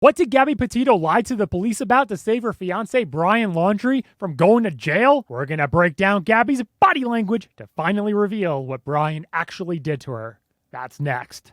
What did Gabby Petito lie to the police about to save her fiancé Brian Laundrie from going to jail? We're gonna break down Gabby's body language to finally reveal what Brian actually did to her. That's next.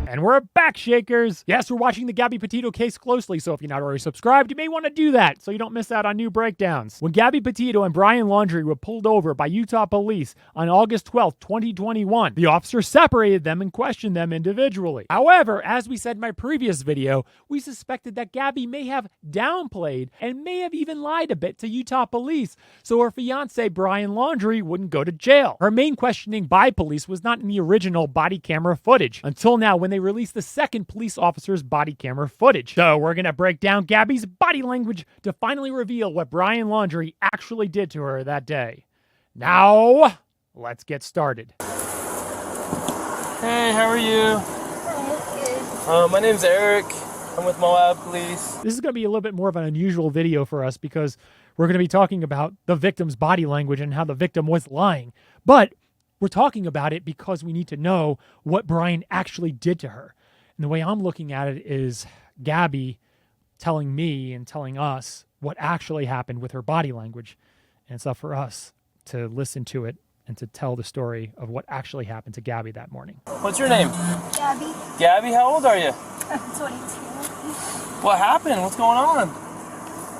And we're back, Shakers. Yes, we're watching the Gabby Petito case closely, so if you're not already subscribed, you may want to do that so you don't miss out on new breakdowns. When Gabby Petito and Brian Laundrie were pulled over by Utah police on August 12, 2021, the officer separated them and questioned them individually. However, as we said in my previous video, we suspected that Gabby may have downplayed and may have even lied a bit to Utah police so her fiancé Brian Laundrie wouldn't go to jail. Her main questioning by police was not in the original body camera footage, until now when they released the second police officer's body camera footage. So we're going to break down Gabby's body language to finally reveal what Brian Laundrie actually did to her that day. Now, let's get started. Hey, how are you? My name's Eric. I'm with Moab Police. This is going to be a little bit more of an unusual video for us because we're going to be talking about the victim's body language and how the victim was lying. But we're talking about it because we need to know what Brian actually did to her. And the way I'm looking at it is Gabby telling me and telling us what actually happened with her body language. And it's up for us to listen to it and to tell the story of what actually happened to Gabby that morning. What's your name? Gabby. Gabby, how old are you? I'm 22. What happened? What's going on?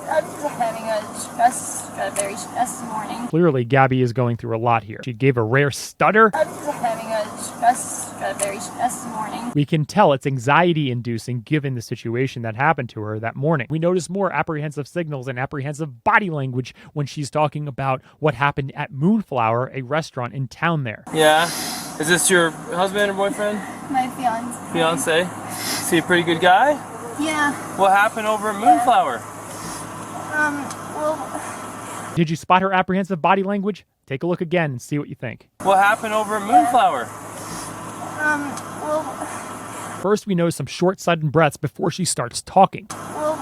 I'm just having a very stressed morning. Clearly, Gabby is going through a lot here. She gave a rare stutter. I'm just having a very stressed morning. We can tell it's anxiety-inducing given the situation that happened to her that morning. We notice more apprehensive signals and apprehensive body language when she's talking about what happened at Moonflower, a restaurant in town there. Yeah. Is this your husband or boyfriend? My fiance. Fiance? Is he a pretty good guy? Yeah. What happened over at Moonflower? Well... Did you spot her apprehensive body language? Take a look again and see what you think. What happened over at Moonflower? Well... First, we notice some short, sudden breaths before she starts talking. Well...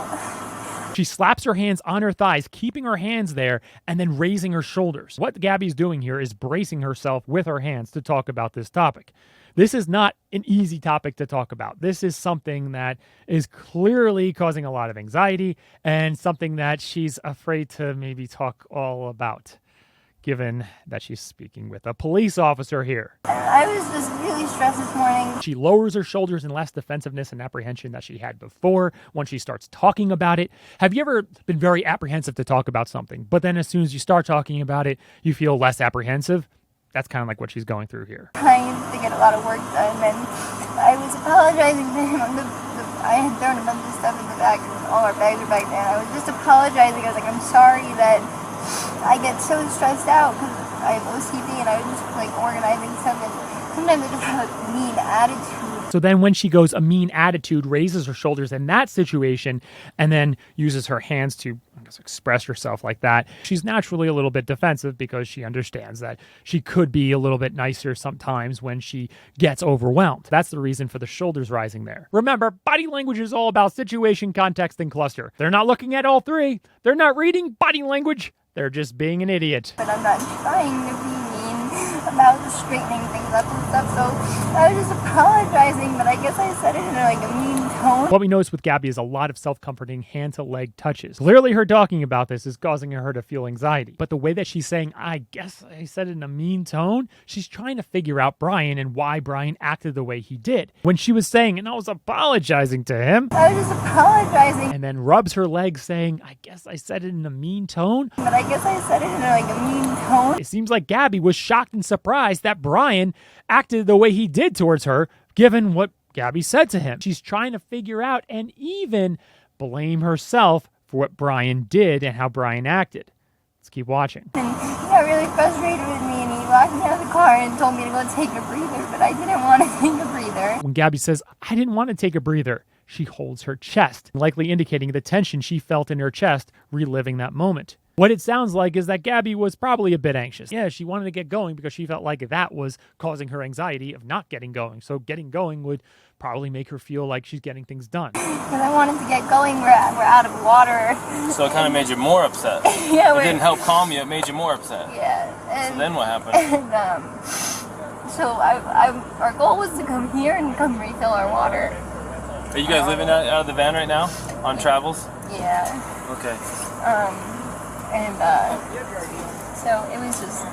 She slaps her hands on her thighs, keeping her hands there, and then raising her shoulders. What Gabby's doing here is bracing herself with her hands to talk about this topic. This is not an easy topic to talk about. This is something that is clearly causing a lot of anxiety and something that she's afraid to maybe talk all about, given that she's speaking with a police officer here. I was just really stressed this morning. She lowers her shoulders in less defensiveness and apprehension that she had before when she starts talking about it. Have you ever been very apprehensive to talk about something, but then as soon as you start talking about it, you feel less apprehensive? That's kind of like what she's going through here. Trying to get a lot of work done, and I was apologizing to him. I had thrown a bunch of stuff in the back, and all our bags were back there. I was just apologizing. I was like, I'm sorry that I get so stressed out because I have OCD, and I was just like organizing stuff, and sometimes I just have a mean attitude. So then when she goes a mean attitude, raises her shoulders in that situation, and then uses her hands to, I guess, express herself like that, she's naturally a little bit defensive because she understands that she could be a little bit nicer sometimes when she gets overwhelmed. That's the reason for the shoulders rising there. Remember, body language is all about situation, context, and cluster. They're not looking at all three. They're not reading body language. They're just being an idiot. But I'm not trying to be mean about just straightening things up and stuff, so I was just apologizing, but I guess I said it in like a mean tone. What we notice with Gabby is a lot of self-comforting hand-to-leg touches. Clearly her talking about this is causing her to feel anxiety, but the way that she's saying, I guess I said it in a mean tone, she's trying to figure out Brian and why Brian acted the way he did. When she was saying, and I was apologizing to him, I was just apologizing, and then rubs her leg saying, I guess I said it in a mean tone, but I guess I said it in like a mean tone. It seems like Gabby was shocked and surprised that Brian acted the way he did towards her, given what Gabby said to him. She's trying to figure out and even blame herself for what Brian did and how Brian acted. Let's keep watching. And he got really frustrated with me, and he locked me out of the car and told me to go take a breather, but I didn't want to take a breather. When Gabby says, I didn't want to take a breather, she holds her chest, likely indicating the tension she felt in her chest, reliving that moment. What it sounds like is that Gabby was probably a bit anxious. Yeah, she wanted to get going because she felt like that was causing her anxiety of not getting going. So getting going would probably make her feel like she's getting things done. Because I wanted to get going, we're out of water. So it kind of made you more upset. Yeah, it didn't help calm you, it made you more upset. Yeah. And, so then what happened? And, so our goal was to come here and come refill our water. Are you guys living out of the van right now? On travels? Yeah. Okay. So it was just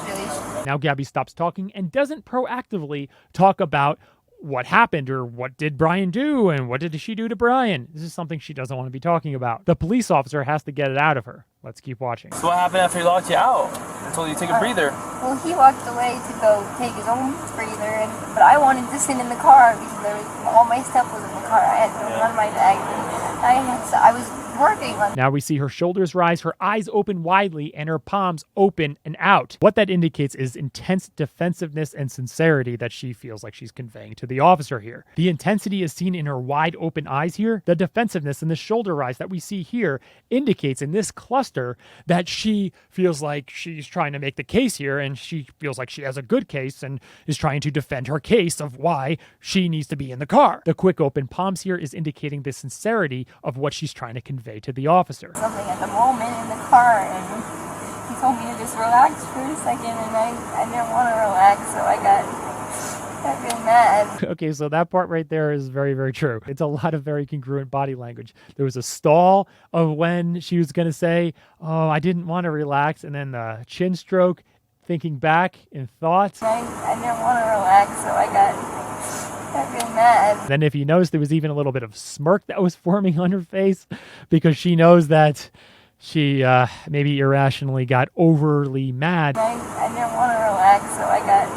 really. Now Gabby stops talking and doesn't proactively talk about what happened or what did Brian do and what did she do to Brian. This is something she doesn't want to be talking about. The police officer has to get it out of her. Let's keep watching. So what happened after he locked you out? I told you to take a breather. Well, he walked away to go take his own breather, but I wanted to sit in the car because all my stuff was in the car. I had to run my bag. I was working on. Now we see her shoulders rise, her eyes open widely, and her palms open and out. What that indicates is intense defensiveness and sincerity that she feels like she's conveying to the officer here. The intensity is seen in her wide open eyes here. The defensiveness and the shoulder rise that we see here indicates in this cluster that she feels like she's trying to make the case here, and she feels like she has a good case and is trying to defend her case of why she needs to be in the car. The quick open palms here is indicating the sincerity of what she's trying to convey to the officer. Something at the moment in the car, and he told me to just relax for a second, and I didn't want to relax, so I got really mad. Okay, so that part right there is very, very true. It's a lot of very congruent body language. There was a stall of when she was going to say, oh, I didn't want to relax, and then the chin stroke, thinking back in thought. I didn't want to relax, so I got really mad. Then if you notice, there was even a little bit of smirk that was forming on her face because she knows that she maybe irrationally got overly mad. I didn't want to relax, so I got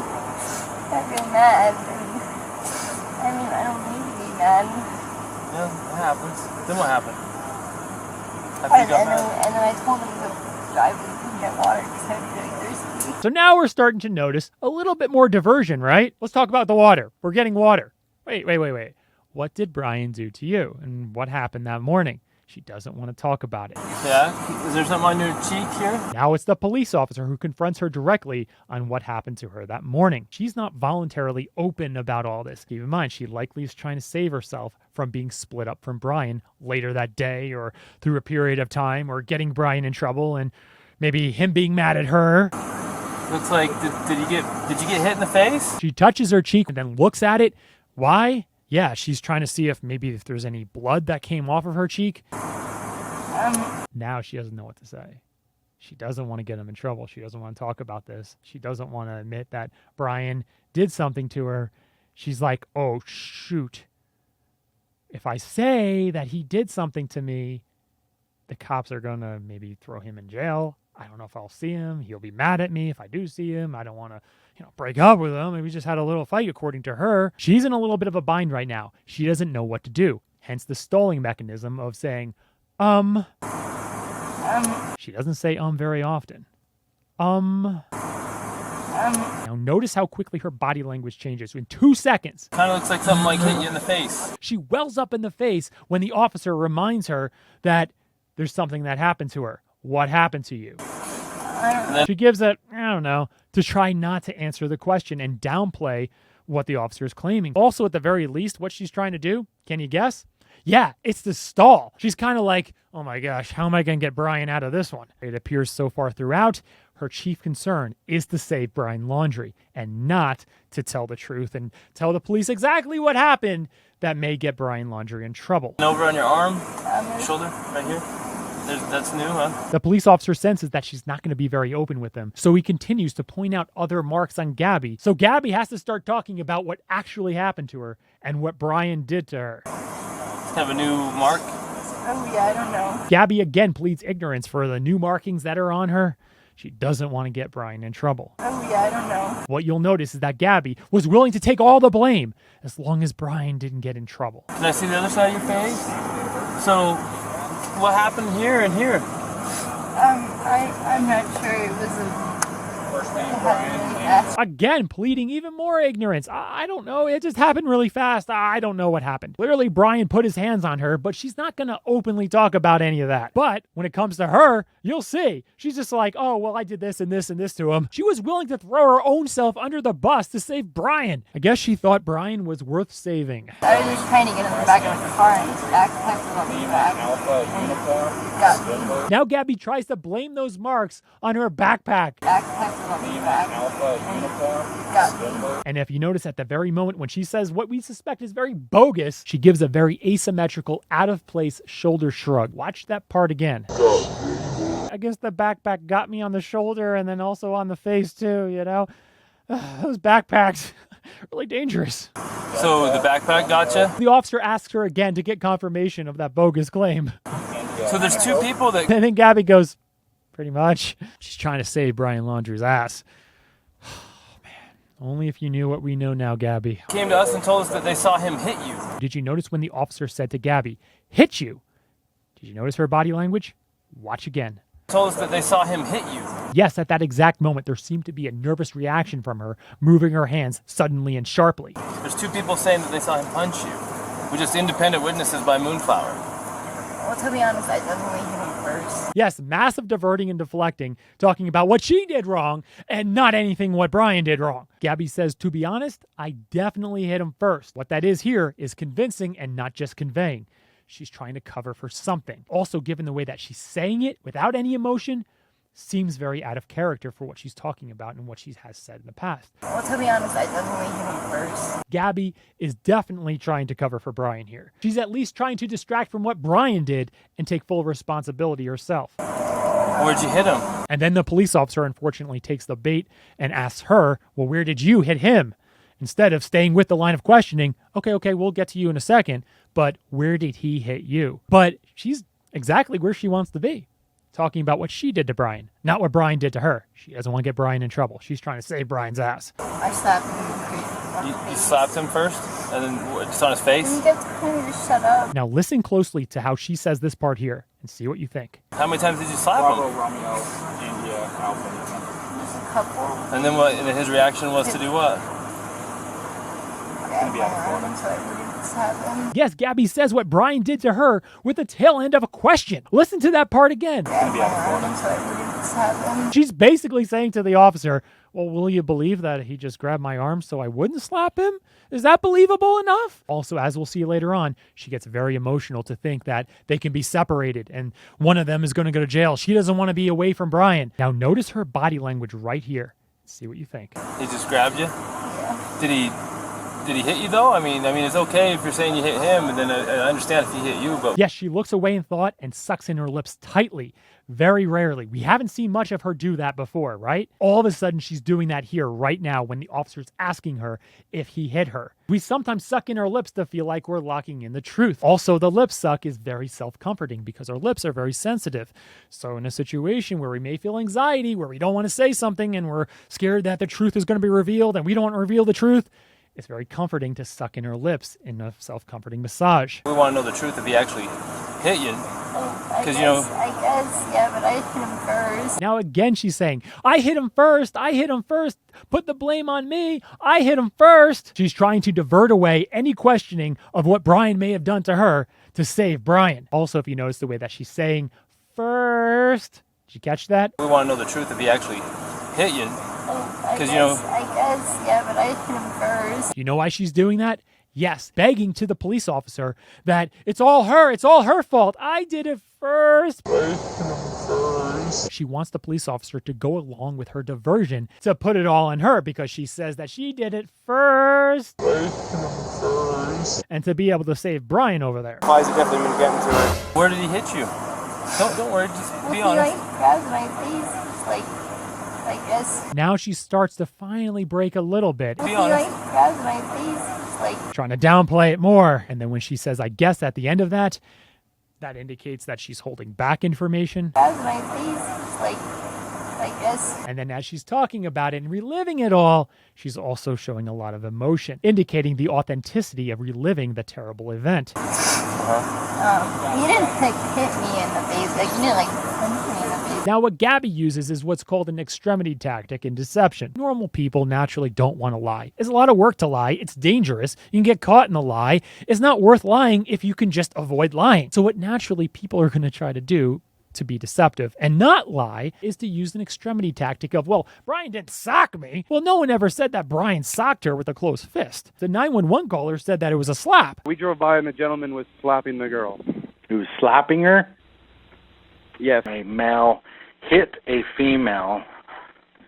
really mad. I mean, I don't need to be mad. Yeah, that happens. Then what happened? And then I told him to drive and get water because I was really thirsty. So now we're starting to notice a little bit more diversion, right? Let's talk about the water. We're getting water. Wait. What did Brian do to you? And what happened that morning? She doesn't want to talk about it. Yeah? Is there something on your cheek here? Now it's the police officer who confronts her directly on what happened to her that morning. She's not voluntarily open about all this. Keep in mind, she likely is trying to save herself from being split up from Brian later that day or through a period of time or getting Brian in trouble and maybe him being mad at her. Looks like, did you get hit in the face? She touches her cheek and then looks at it. Why? Yeah, she's trying to see if there's any blood that came off of her cheek. Now she doesn't know what to say. She doesn't want to get him in trouble. She doesn't want to talk about this. She doesn't want to admit that Brian did something to her. She's like, oh, shoot. If I say that he did something to me, the cops are going to maybe throw him in jail. I don't know if I'll see him. He'll be mad at me if I do see him. I don't want to, break up with him. Maybe we just had a little fight, according to her. She's in a little bit of a bind right now. She doesn't know what to do. Hence the stalling mechanism of saying, She doesn't say very often. Now notice how quickly her body language changes in 2 seconds. Kind of looks like something like hit you in the face. She wells up in the face when the officer reminds her that there's something that happened to her. What happened to you? She gives it, to try not to answer the question and downplay what the officer is claiming. Also, at the very least, what she's trying to do, can you guess? Yeah, it's the stall. She's kind of like, oh my gosh, how am I going to get Brian out of this one? It appears so far throughout, her chief concern is to save Brian Laundrie and not to tell the truth and tell the police exactly what happened that may get Brian Laundrie in trouble. Over on your arm, shoulder, right here. That's new, huh? The police officer senses that she's not going to be very open with him, so he continues to point out other marks on Gabby. So Gabby has to start talking about what actually happened to her and what Brian did to her. It's kind of a new mark. Oh, yeah, I don't know. Gabby again pleads ignorance for the new markings that are on her. She doesn't want to get Brian in trouble. Oh, yeah, I don't know. What you'll notice is that Gabby was willing to take all the blame as long as Brian didn't get in trouble. Can I see the other side of your face? So, what happened here and here? I'm not sure. It was a... Again, pleading even more ignorance. I don't know. It just happened really fast. I don't know what happened. Clearly, Brian put his hands on her, but she's not going to openly talk about any of that. But when it comes to her, you'll see. She's just like, oh, well, I did this and this and this to him. She was willing to throw her own self under the bus to save Brian. I guess she thought Brian was worth saving. I was just trying to get in the back of the car and his backpack was on the back. And got me. Now Gabby tries to blame those marks on her backpack. Backpack was on the back. back and got me. And if you notice at the very moment when she says what we suspect is very bogus, she gives a very asymmetrical, out-of-place shoulder shrug. Watch that part again. I guess the backpack got me on the shoulder and then also on the face too, you know? Those backpacks, really dangerous. So the backpack got you? The officer asks her again to get confirmation of that bogus claim. So there's two people that And then Gabby goes, pretty much. She's trying to save Brian Laundrie's ass. Oh, man. Only if you knew what we know now, Gabby. came to us and told us that they saw him hit you. Did you notice when the officer said to Gabby, hit you? Did you notice her body language? Watch again. Told us that they saw him hit you. Yes, at that exact moment, there seemed to be a nervous reaction from her, moving her hands suddenly and sharply. There's two people saying that they saw him punch you. We're just independent witnesses by Moonflower. Well, to be honest, I definitely hit him first. Yes, massive diverting and deflecting, talking about what she did wrong and not anything what Brian did wrong. Gabby says, to be honest, I definitely hit him first. What that is here is convincing and not just conveying. She's trying to cover for something. Also, given the way that she's saying it without any emotion, seems very out of character for what she's talking about and what she has said in the past. Well, to be honest, I definitely hit him first. Gabby is definitely trying to cover for Brian here. She's at least trying to distract from what Brian did and take full responsibility herself. Where'd you hit him? And then the police officer unfortunately takes the bait and asks her, well, where did you hit him? Instead of staying with the line of questioning, okay, we'll get to you in a second, but where did he hit you? But she's exactly where she wants to be, talking about what she did to Brian, not what Brian did to her. She doesn't want to get Brian in trouble. She's trying to save Brian's ass. I slapped him on the face. You slapped him first? And then what, just on his face? You get to kind of just shut up. Now listen closely to how she says this part here and see what you think. How many times did you slap Bravo, him? Romeo, India, Alpha. Just a couple. And then what? And then his reaction was to do what? I went around him so I wouldn't slap him. Yes, Gabby says what Brian did to her with the tail end of a question. Listen to that part again. I went around him so I wouldn't slap him. She's basically saying to the officer, well, will you believe that he just grabbed my arm so I wouldn't slap him? Is that believable enough? Also, as we'll see later on, she gets very emotional to think that they can be separated and one of them is going to go to jail. She doesn't want to be away from Brian. Now notice her body language right here. See what you think. He just grabbed you? Yeah. Did he hit you though? I mean, it's okay if you're saying you hit him, and then I understand if he hit you, but Yes, she looks away in thought and sucks in her lips tightly. Very rarely. We haven't seen much of her do that before, right? All of a sudden, she's doing that here right now when the officer's asking her if he hit her. We sometimes suck in our lips to feel like we're locking in the truth. Also, the lip suck is very self-comforting because our lips are very sensitive. So in a situation where we may feel anxiety, where we don't want to say something and we're scared that the truth is going to be revealed and we don't want to reveal the truth, it's very comforting to suck in our lips in a self-comforting massage. we want to know the truth if he actually hit you. I 'Cause, you know- guess, yeah, but I hit him first. Now again, she's saying, I hit him first. Put the blame on me. I hit him first. She's trying to divert away any questioning of what Brian may have done to her to save Brian. Also, if you notice the way that she's saying first, did you catch that? We want to know the truth if he actually hit you. I 'Cause, you know- guess, yeah, but I hit him first. You know why she's doing that? Yes, begging to the police officer that it's all her fault. I did it first. She wants the police officer to go along with her diversion to put it all on her because she says that she did it first. And to be able to save Brian over there. Guys are definitely going to get into it. Where did he hit you? Don't worry, just be He honest. grabs my face, like, I guess. Now she starts to finally break a little bit, Be honest. Grabs my face, like, trying to downplay it more. And then when she says, I guess at the end of that, that indicates that she's holding back information. grabs my face, like, I guess. And then as she's talking about it and reliving it all, she's also showing a lot of emotion, indicating the authenticity of reliving the terrible event. He didn't, like, hit me in the face, like, he didn't, like, punch me in the face. Now, what Gabby uses is what's called an extremity tactic in deception. Normal people naturally don't want to lie. It's a lot of work to lie. It's dangerous. You can get caught in a lie. It's not worth lying if you can just avoid lying. So what naturally people are going to try to do to be deceptive and not lie is to use an extremity tactic of, well, Brian didn't sock me. Well, no one ever said that Brian socked her with a closed fist. The 911 caller said that it was a slap. We drove by and the gentleman was slapping the girl. He was slapping her. Yes. A male hit a female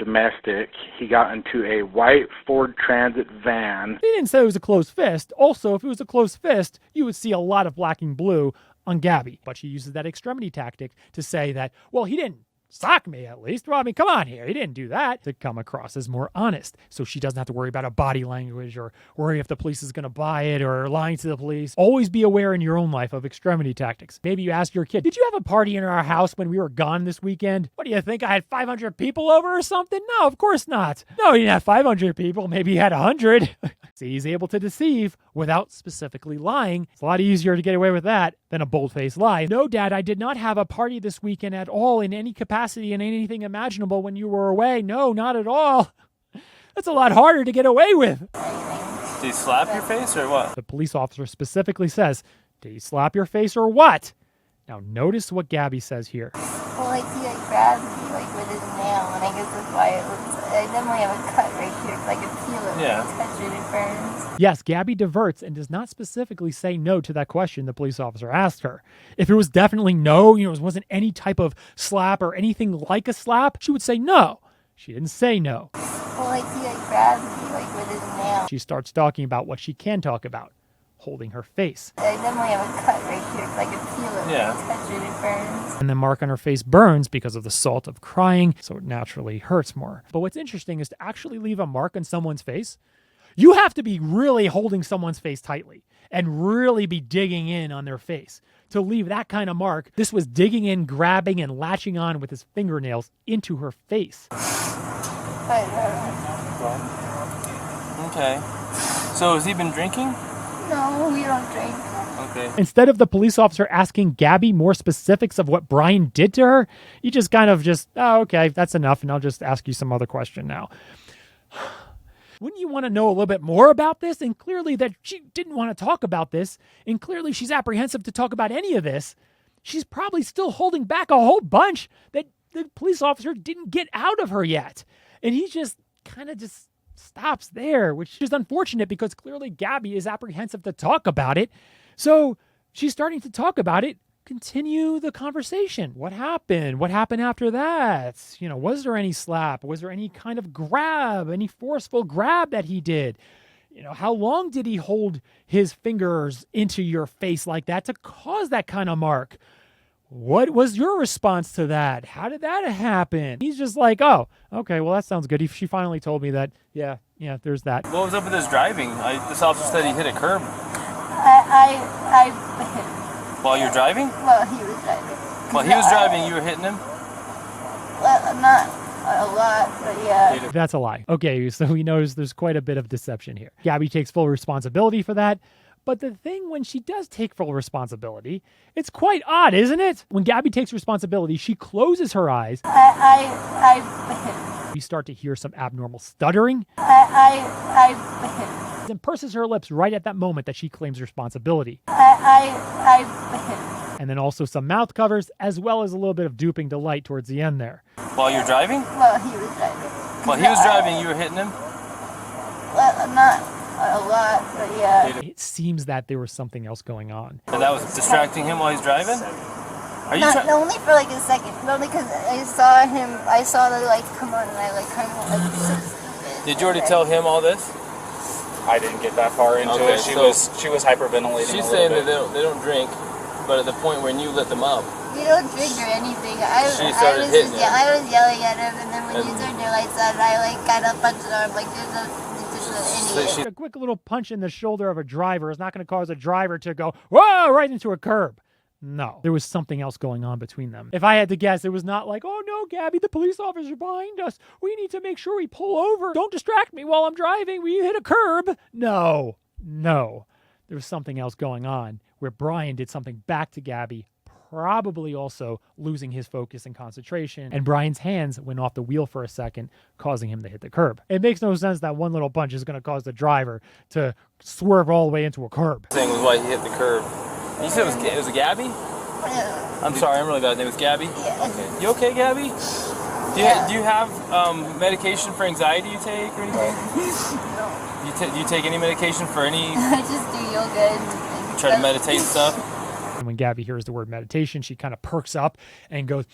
domestic. He got into a white Ford Transit van. They didn't say it was a closed fist. Also, if it was a closed fist, you would see a lot of black and blue on Gabby. But she uses that extremity tactic to say that, well, he didn't sock me at least. Well, I mean, come on here. He didn't do that. To come across as more honest. So she doesn't have to worry about a body language or worry if the police is going to buy it or lying to the police. Always be aware in your own life of extremity tactics. Maybe you ask your kid, did you have a party in our house when we were gone this weekend? What do you think? I had 500 people over or something? No, of course not. No, he didn't have 500 people. Maybe he had 100. See, he's able to deceive without specifically lying. It's a lot easier to get away with that than a bold-faced lie. No, Dad, I did not have a party this weekend at all in any capacity and anything imaginable when you were away. No, not at all. That's a lot harder to get away with. Did he slap your face or what? The police officer specifically says, did he slap your face or what? Now notice what Gabby says here. Well, like, he, like, grabbed me, like, with his nail, and I guess that's why it looks... I definitely have a cut right here, because I can feel it when I touch it, it burns. Yes, Gabby diverts and does not specifically say no to that question the police officer asked her. If it was definitely no, it wasn't any type of slap or anything like a slap, she would say no. She didn't say no. Well, like, he, like, grabbed me, like, with his nail. She starts talking about what she can talk about. Holding her face. I definitely have a cut right here because I can feel it when I touch it, it burns. And the mark on her face burns because of the salt of crying, so it naturally hurts more. But what's interesting is to actually leave a mark on someone's face, you have to be really holding someone's face tightly and really be digging in on their face to leave that kind of mark. This was digging in, grabbing, and latching on with his fingernails into her face. Okay. So has he been drinking? No, we don't drink. Okay. Instead of the police officer asking Gabby more specifics of what Brian did to her, you just kind of oh, okay, that's enough, and I'll just ask you some other question now. Wouldn't you want to know a little bit more about this? And clearly that she didn't want to talk about this, and clearly she's apprehensive to talk about any of this. She's probably still holding back a whole bunch that the police officer didn't get out of her yet. And he just kind of stops there, which is unfortunate because clearly Gabby is apprehensive to talk about it. So she's starting to talk about it. Continue the conversation. What happened? What happened after that? Was there any slap? Was there any kind of grab, any forceful grab that he did? How long did he hold his fingers into your face like that to cause that kind of mark? What was your response to that? How did that happen? He's just like, oh, okay, well, that sounds good. She finally told me that, yeah, there's that. What was up with his driving? This officer said he hit a curb. While you're driving? Well, he was driving. While he was driving, you were hitting him? Well, not a lot, but yeah. That's a lie. Okay, so he knows there's quite a bit of deception here. Gabby takes full responsibility for that. But the thing, when she does take full responsibility, it's quite odd, isn't it? When Gabby takes responsibility, she closes her eyes. You start to hear some abnormal stuttering. And purses her lips right at that moment that she claims responsibility. And then also some mouth covers, as well as a little bit of duping delight towards the end there. While you're driving? Well, he was driving. While he was driving, you were hitting him? Well, not a lot, but yeah. It seems that there was something else going on. And that was distracting him while he's driving? Are you only for like a second. Only because I saw the lights come on and I kind of so stupid. Did you already tell him all this? I didn't get that far into it. She was hyperventilating. She's saying that they don't drink, but at the point when you let them up, you don't drink or anything. I was yelling at him, and then when you turned your lights on, I kind of punched him. A quick little punch in the shoulder of a driver is not going to cause a driver to go, whoa, right into a curb. No, there was something else going on between them. If I had to guess, it was not like, oh no, Gabby, the police officer behind us. We need to make sure we pull over. Don't distract me while I'm driving. We hit a curb. No. There was something else going on where Brian did something back to Gabby, probably also losing his focus and concentration, and Brian's hands went off the wheel for a second, causing him to hit the curb. It makes no sense that one little punch is going to cause the driver to swerve all the way into a curb. The thing was why he hit the curb. You said it was a Gabby? Yeah. I'm sorry, I'm really bad. It was Gabby? Yeah. Okay. You okay, Gabby? Do you have medication for anxiety you take or anything? No. Do you take any medication for any... I just do yoga and try to meditate and stuff? And when Gabby hears the word meditation, she kind of perks up and goes,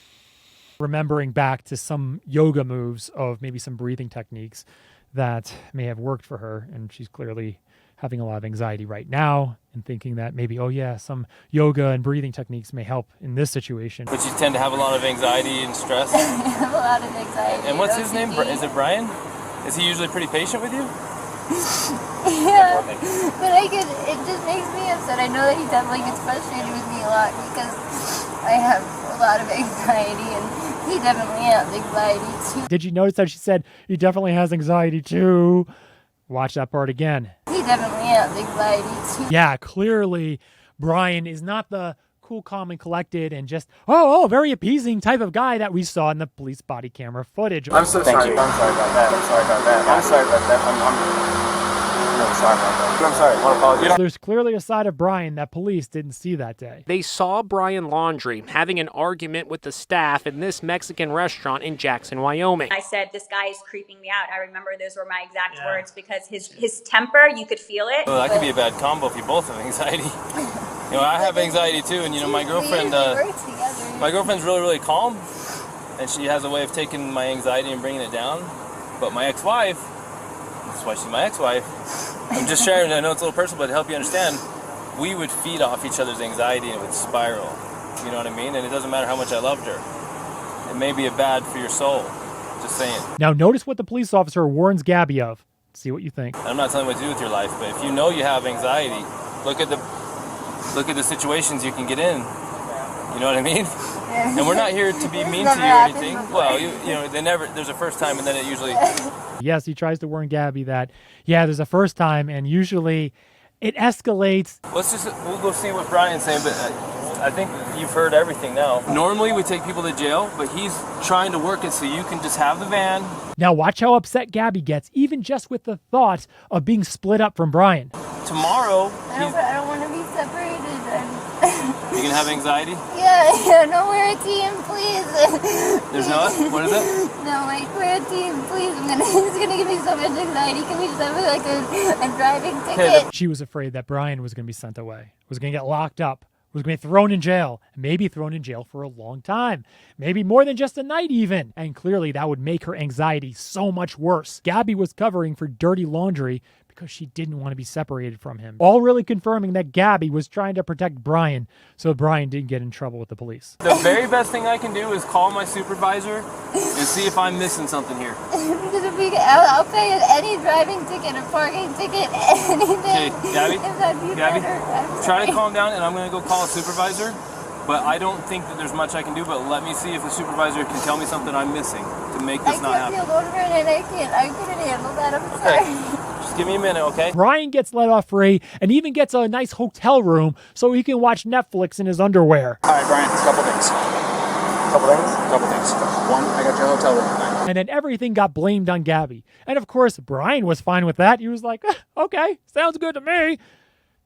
remembering back to some yoga moves of maybe some breathing techniques that may have worked for her. And she's clearly having a lot of anxiety right now and thinking that maybe, oh yeah, some yoga and breathing techniques may help in this situation. But you tend to have a lot of anxiety and stress. I have a lot of anxiety. And what's his name? Is it Brian? Is he usually pretty patient with you? Yeah, but it just makes me upset. I know that he definitely gets frustrated with me a lot because I have a lot of anxiety and he definitely has anxiety too. Did you notice that she said he definitely has anxiety too? Watch that part again. He definitely has anxiety too. Yeah, clearly Brian is not the cool, calm, and collected and just, very appeasing type of guy that we saw in the police body camera footage. I'm so sorry. I'm sorry about that. I'm sorry about that. I'm sorry about that. I'm sorry about that. I'm sorry. I want to apologize. There's clearly a side of Brian that police didn't see that day. They saw Brian Laundrie having an argument with the staff in this Mexican restaurant in Jackson, Wyoming. I said, this guy is creeping me out. I remember those were my exact words because his temper, you could feel it. Well, that could be a bad combo if you both have anxiety. You know, I have anxiety too, and you know, my girlfriend's really, really calm, and she has a way of taking my anxiety and bringing it down. But my ex-wife, that's why she's my ex-wife, I'm just sharing, I know it's a little personal, but to help you understand, we would feed off each other's anxiety and it would spiral. You know what I mean? And it doesn't matter how much I loved her. It may be bad for your soul. Just saying. Now notice what the police officer warns Gabby of. See what you think. I'm not telling you what to do with your life, but if you know you have anxiety, look at the situations you can get in. You know what I mean? Yeah. And we're not here to be mean to you or anything. Well, you know, there's a first time and then it usually... Yes, he tries to warn Gabby that, yeah, there's a first time and usually it escalates. We'll go see what Brian's saying, but I think you've heard everything now. Normally we take people to jail, but he's trying to work it so you can just have the van. Now watch how upset Gabby gets, even just with the thought of being split up from Brian. Tomorrow... I don't want to be separated. You gonna have anxiety? Yeah, no, we're a team, please. There's no, what is it? No, like, we're a team, please. It's gonna give me so much anxiety. Can we just have like a driving ticket? She was afraid that Brian was gonna be sent away, was gonna get locked up, was going to be thrown in jail, and maybe thrown in jail for a long time, maybe more than just a night even. And clearly that would make her anxiety so much worse. Gabby was covering for dirty laundry because she didn't want to be separated from him. All really confirming that Gabby was trying to protect Brian so Brian didn't get in trouble with the police. The very best thing I can do is call my supervisor and see if I'm missing something here. Because I'll pay any driving ticket, a parking ticket, anything. Okay, Gabby, If that'd be Gabby, better. try to calm down and I'm going to go call a supervisor. But I don't think that there's much I can do, but let me see if the supervisor can tell me something I'm missing to make this not happen. I can't be alone for a night. I couldn't handle that. I'm sorry. Just give me a minute, okay? Brian gets let off free and even gets a nice hotel room so he can watch Netflix in his underwear. All right, Brian, couple things. Couple things. One, I got your hotel room tonight. And then everything got blamed on Gabby. And of course, Brian was fine with that. He was like, okay, sounds good to me.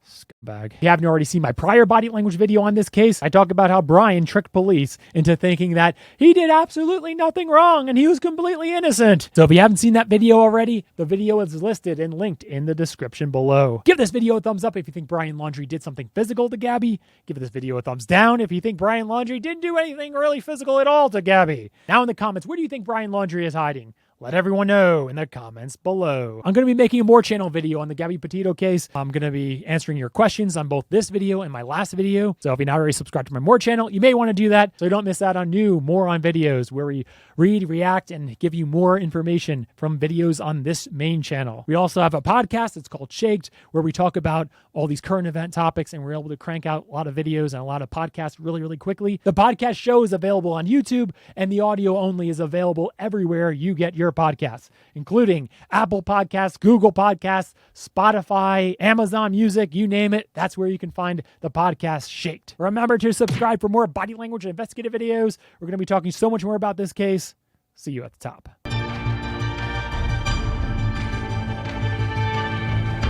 Scumbag. If you haven't already seen my prior body language video on this case, I talk about how Brian tricked police into thinking that he did absolutely nothing wrong and he was completely innocent. So if you haven't seen that video already, the video is listed and linked in the description below. Give this video a thumbs up if you think Brian Laundrie did something physical to Gabby. Give this video a thumbs down if you think Brian Laundrie didn't do anything really physical at all to Gabby. Now in the comments, where do you think Brian Laundrie is hiding? Let everyone know in the comments below. I'm going to be making a more channel video on the Gabby Petito case. I'm going to be answering your questions on both this video and my last video. So if you're not already subscribed to my more channel, you may want to do that so you don't miss out on new more on videos where we read, react, and give you more information from videos on this main channel. We also have a podcast. It's called Schaik, where we talk about all these current event topics, and we're able to crank out a lot of videos and a lot of podcasts really, really quickly. The podcast show is available on YouTube, and the audio only is available everywhere you get your podcasts, including Apple Podcasts, Google Podcasts, Spotify, Amazon Music, you name it. That's where you can find the podcast Schaik. Remember to subscribe for more body language and investigative videos. We're going to be talking so much more about this case. See you at the top.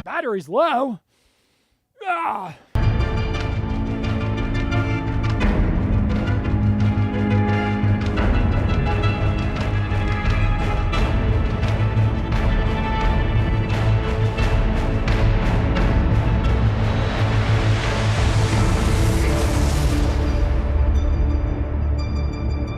Battery's low. Ah.